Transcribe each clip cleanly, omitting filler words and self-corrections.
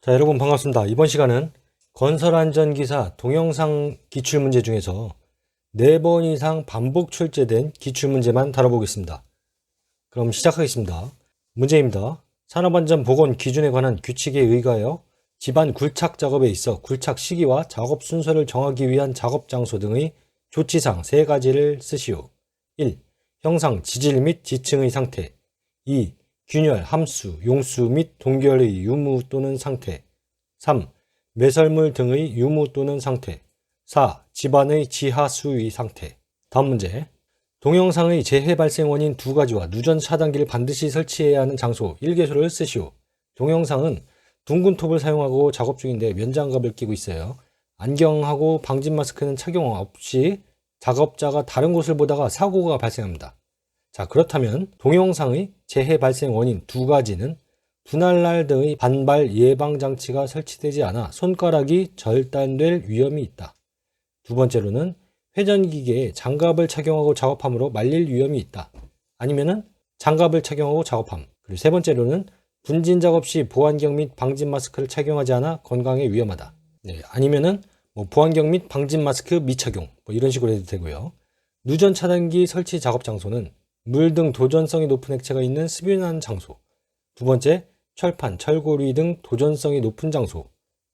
자, 여러분 반갑습니다. 이번 시간은 건설안전기사 동영상 기출문제 중에서 4번 이상 반복 출제된 기출문제만 다뤄보겠습니다. 그럼 시작하겠습니다. 문제입니다. 산업안전보건 기준에 관한 규칙에 의거하여 집안 굴착 작업에 있어 굴착 시기와 작업 순서를 정하기 위한 작업 장소 등의 조치사항 3가지를 쓰시오. 1. 형상, 지질 및 지층의 상태. 2. 균열, 함수, 용수 및 동결의 유무 또는 상태. 3. 매설물 등의 유무 또는 상태. 4. 집안의 지하 수위 상태. 다음 문제. 동영상의 재해 발생 원인 2가지와 누전 차단기를 반드시 설치해야 하는 장소 1개소를 쓰시오. 동영상은 둥근 톱을 사용하고 작업 중인데 면장갑을 끼고 있어요. 안경하고 방진 마스크는 착용 없이 작업자가 다른 곳을 보다가 사고가 발생합니다. 자, 그렇다면 동영상의 재해 발생 원인 2가지는 분할날 등의 반발 예방 장치가 설치되지 않아 손가락이 절단될 위험이 있다. 두 번째로는 회전기계에 장갑을 착용하고 작업함으로 말릴 위험이 있다. 아니면은 장갑을 착용하고 작업함. 그리고 세 번째로는 분진 작업 시 보안경 및 방진 마스크를 착용하지 않아 건강에 위험하다. 아니면은 보안경 및 방진 마스크 미착용 이런 식으로 해도 되고요. 누전 차단기 설치 작업 장소는 물 등 도전성이 높은 액체가 있는 스빈한 장소. 두 번째, 철판, 철고리 등 도전성이 높은 장소.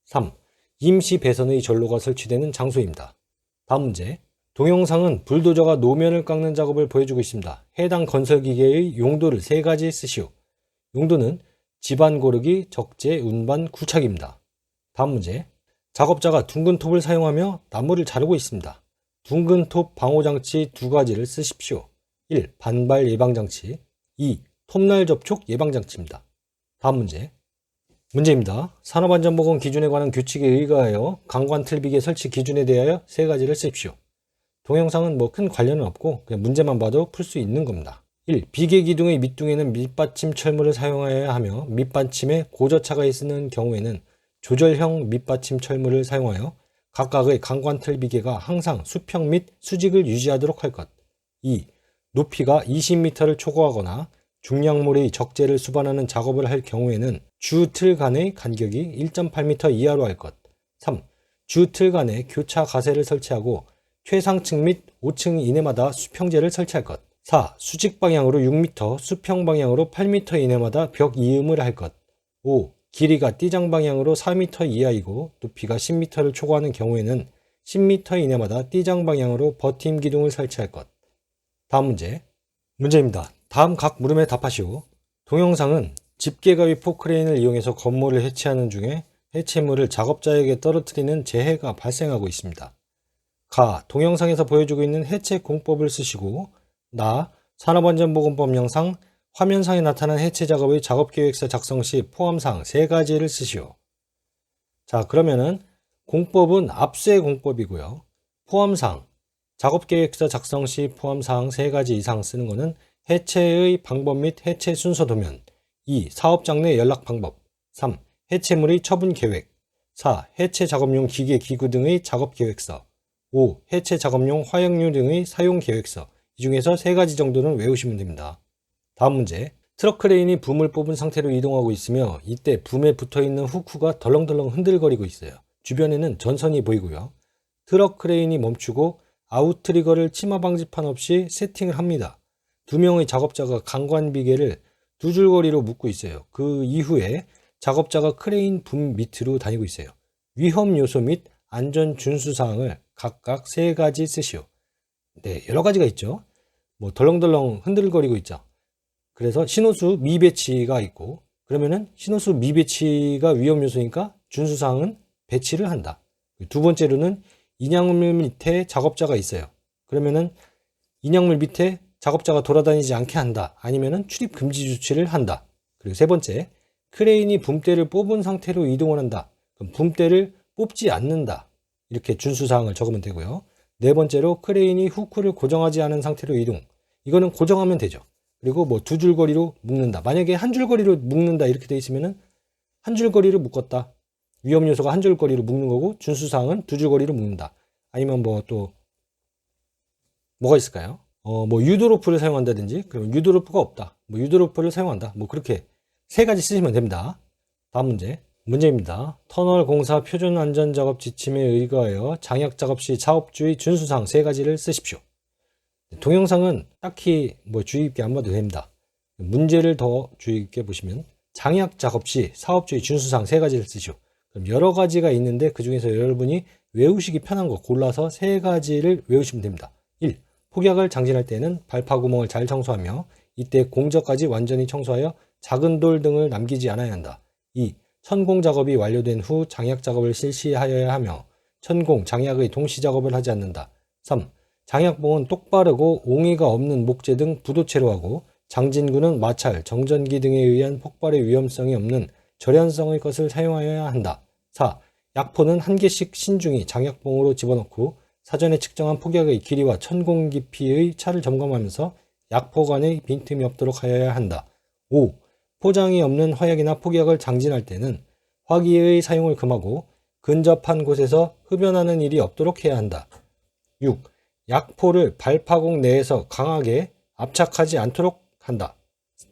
3. 임시 배선의 전로가 설치되는 장소입니다. 다음 문제. 동영상은 불도저가 노면을 깎는 작업을 보여주고 있습니다. 해당 건설기계의 용도를 3가지 쓰시오. 용도는 집안 고르기, 적재, 운반, 굴착입니다. 다음 문제. 작업자가 둥근 톱을 사용하며 나무를 자르고 있습니다. 둥근 톱 방호장치 2가지를 쓰십시오. 1. 반발 예방장치. 2. 톱날 접촉 예방장치입니다. 다음 문제. 문제입니다. 산업안전보건 기준에 관한 규칙에 의거하여 강관 틀비계 설치 기준에 대하여 3가지를 쓰십시오. 동영상은 큰 관련은 없고 그냥 문제만 봐도 풀 수 있는 겁니다. 1. 비계 기둥의 밑둥에는 밑받침 철물을 사용하여야 하며 밑받침에 고저차가 있는 경우에는 조절형 밑받침 철물을 사용하여 각각의 강관 틀비계가 항상 수평 및 수직을 유지하도록 할 것. 2. 높이가 20m를 초과하거나 중량물의 적재를 수반하는 작업을 할 경우에는 주 틀 간의 간격이 1.8m 이하로 할 것. 3. 주 틀 간에 교차 가세를 설치하고 최상층 및 5층 이내마다 수평재를 설치할 것. 4. 수직 방향으로 6m, 수평 방향으로 8m 이내마다 벽 이음을 할 것. 5. 길이가 띠장 방향으로 4m 이하이고 높이가 10m를 초과하는 경우에는 10m 이내마다 띠장 방향으로 버팀 기둥을 설치할 것. 다음 문제입니다. 다음 각 물음에 답하시오. 동영상은 집게가위 포크레인을 이용해서 건물을 해체하는 중에 해체물을 작업자에게 떨어뜨리는 재해가 발생하고 있습니다. 가. 동영상에서 보여주고 있는 해체 공법을 쓰시고 나. 산업안전보건법 영상 화면상에 나타난 해체 작업의 작업계획서 작성 시 포함사항 3가지를 쓰시오. 자, 그러면은 공법은 압수의 공법이고요. 포함사항 작업계획서 작성 시 포함사항 3가지 이상 쓰는 것은 해체의 방법 및 해체 순서 도면. 2. 사업장 내 연락 방법. 3. 해체물의 처분 계획. 4. 해체 작업용 기계 기구 등의 작업 계획서. 5. 해체 작업용 화약류 등의 사용 계획서. 이 중에서 3가지 정도는 외우시면 됩니다. 다음 문제. 트럭 크레인이 붐을 뽑은 상태로 이동하고 있으며 이때 붐에 붙어있는 후크가 덜렁덜렁 흔들거리고 있어요. 주변에는 전선이 보이고요. 트럭 크레인이 멈추고 아웃트리거를 치마 방지판 없이 세팅을 합니다. 2명의 작업자가 강관 비계를 2줄거리로 묶고 있어요. 그 이후에 작업자가 크레인 붐 밑으로 다니고 있어요. 위험 요소 및 안전 준수 사항을 각각 3가지 쓰시오. 여러 가지가 있죠. 덜렁덜렁 흔들거리고 있죠. 그래서 신호수 미배치가 있고, 그러면은 신호수 미배치가 위험 요소니까 준수 사항은 배치를 한다. 두 번째로는 인양물 밑에 작업자가 있어요. 그러면은 인양물 밑에 작업자가 돌아다니지 않게 한다. 아니면은 출입 금지 조치를 한다. 그리고 세 번째, 크레인이 붐대를 뽑은 상태로 이동을 한다. 그럼 붐대를 뽑지 않는다. 이렇게 준수사항을 적으면 되고요. 네 번째로 크레인이 후크를 고정하지 않은 상태로 이동. 이거는 고정하면 되죠. 그리고 2줄거리로 묶는다. 만약에 한 줄거리로 묶는다 이렇게 돼 있으면은 한 줄거리로 묶었다. 위험 요소가 한 줄거리로 묶는 거고 준수사항은 2줄거리로 묶는다. 아니면 또 뭐가 있을까요? 유도로프를 사용한다든지, 그럼 유도로프가 없다. 유도로프를 사용한다. 그렇게 3가지 쓰시면 됩니다. 다음 문제입니다. 터널 공사 표준 안전 작업 지침에 의거하여 장약 작업 시 사업주의 준수사항 3가지를 쓰십시오. 동영상은 딱히 주의 깊게 안 봐도 됩니다. 문제를 더 주의 깊게 보시면 장약 작업 시 사업주의 준수사항 3가지를 쓰시오. 그럼 여러 가지가 있는데 그 중에서 여러분이 외우시기 편한 거 골라서 3가지를 외우시면 됩니다. 1. 폭약을 장진할 때는 발파구멍을 잘 청소하며 이때 공저까지 완전히 청소하여 작은 돌 등을 남기지 않아야 한다. 2. 천공 작업이 완료된 후 장약 작업을 실시하여야 하며 천공, 장약의 동시 작업을 하지 않는다. 3. 장약봉은 똑바르고 옹이가 없는 목재 등 부도체로 하고 장진구는 마찰, 정전기 등에 의한 폭발의 위험성이 없는 절연성의 것을 사용하여야 한다. 4. 약포는 한 개씩 신중히 장약봉으로 집어넣고 사전에 측정한 폭약의 길이와 천공 깊이의 차를 점검하면서 약포 간의 빈틈이 없도록 하여야 한다. 5. 포장이 없는 화약이나 폭약을 장진할 때는 화기의 사용을 금하고 근접한 곳에서 흡연하는 일이 없도록 해야 한다. 6. 약포를 발파공 내에서 강하게 압착하지 않도록 한다.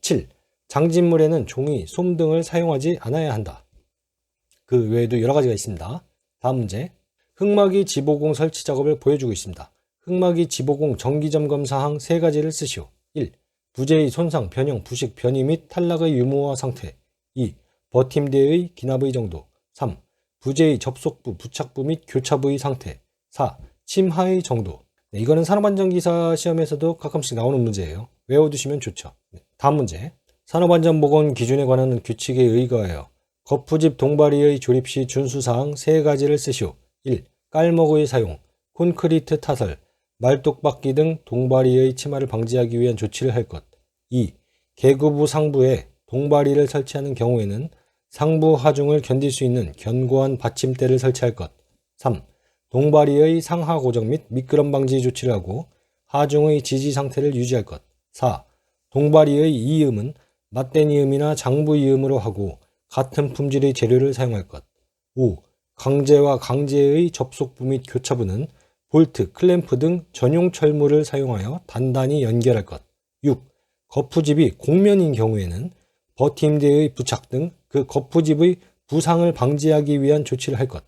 7. 장진물에는 종이, 솜 등을 사용하지 않아야 한다. 그 외에도 여러 가지가 있습니다. 다음 문제. 흙막이 지보공 설치 작업을 보여주고 있습니다. 흙막이 지보공 정기점검 사항 3가지를 쓰시오. 1. 부재의 손상, 변형, 부식, 변이 및 탈락의 유무와 상태. 2. 버팀대의 기납의 정도. 3. 부재의 접속부, 부착부 및 교차부의 상태. 4. 침하의 정도. 이거는 산업안전기사 시험에서도 가끔씩 나오는 문제예요. 외워두시면 좋죠. 다음 문제. 산업안전보건 기준에 관한 규칙에 의거하여 거푸집 동바리의 조립 시 준수사항 3가지를 쓰시오. 1. 깔목의 사용, 콘크리트 타설, 말뚝박기 등 동바리의 침하를 방지하기 위한 조치를 할 것. 2. 계구부 상부에 동바리를 설치하는 경우에는 상부 하중을 견딜 수 있는 견고한 받침대를 설치할 것. 3. 동바리의 상하 고정 및 미끄럼 방지 조치를 하고 하중의 지지 상태를 유지할 것. 4. 동바리의 이음은 맞댄 이음이나 장부 이음으로 하고 같은 품질의 재료를 사용할 것. 5. 강제와 강제의 접속부 및 교차부는 볼트, 클램프 등 전용 철물을 사용하여 단단히 연결할 것. 6. 거푸집이 곡면인 경우에는 버팀대의 부착 등 그 거푸집의 부상을 방지하기 위한 조치를 할 것.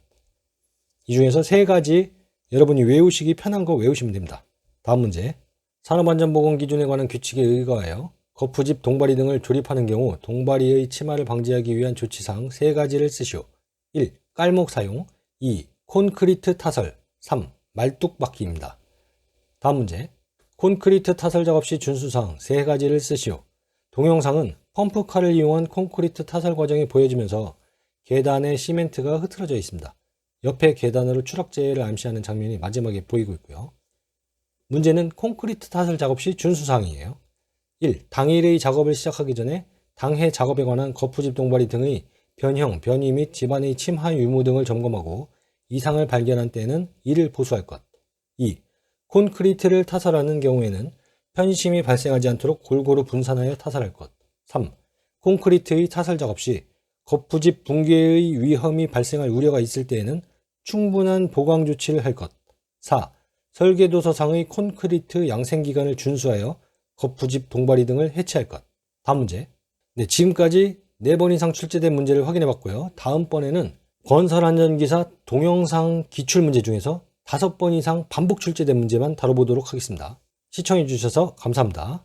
이 중에서 3가지 여러분이 외우시기 편한 거 외우시면 됩니다. 다음 문제. 산업안전보건 기준에 관한 규칙에 의거하여 거푸집, 동바리 등을 조립하는 경우 동바리의 침하를 방지하기 위한 조치사항 3가지를 쓰시오. 1. 깔목 사용. 2. 콘크리트 타설. 3. 말뚝박기입니다. 다음 문제. 콘크리트 타설 작업 시 준수사항 3가지를 쓰시오. 동영상은 펌프칼을 이용한 콘크리트 타설 과정이 보여지면서 계단에 시멘트가 흐트러져 있습니다. 옆에 계단으로 추락재를 암시하는 장면이 마지막에 보이고 있고요. 문제는 콘크리트 타설 작업 시 준수사항이에요. 1. 당일의 작업을 시작하기 전에 당해 작업에 관한 거푸집 동바리 등의 변형, 변이 및 집안의 침하 유무 등을 점검하고 이상을 발견한 때에는 이를 보수할 것. 2. 콘크리트를 타설하는 경우에는 편심이 발생하지 않도록 골고루 분산하여 타설할 것. 3. 콘크리트의 타설 작업 시 거푸집 붕괴의 위험이 발생할 우려가 있을 때에는 충분한 보강 조치를 할 것. 4. 설계도서상의 콘크리트 양생기간을 준수하여 거푸집 동바리 등을 해체할 것. 다음 문제. 지금까지 4번 이상 출제된 문제를 확인해 봤고요. 다음번에는 건설안전기사 동영상 기출문제 중에서 5번 이상 반복 출제된 문제만 다뤄보도록 하겠습니다. 시청해 주셔서 감사합니다.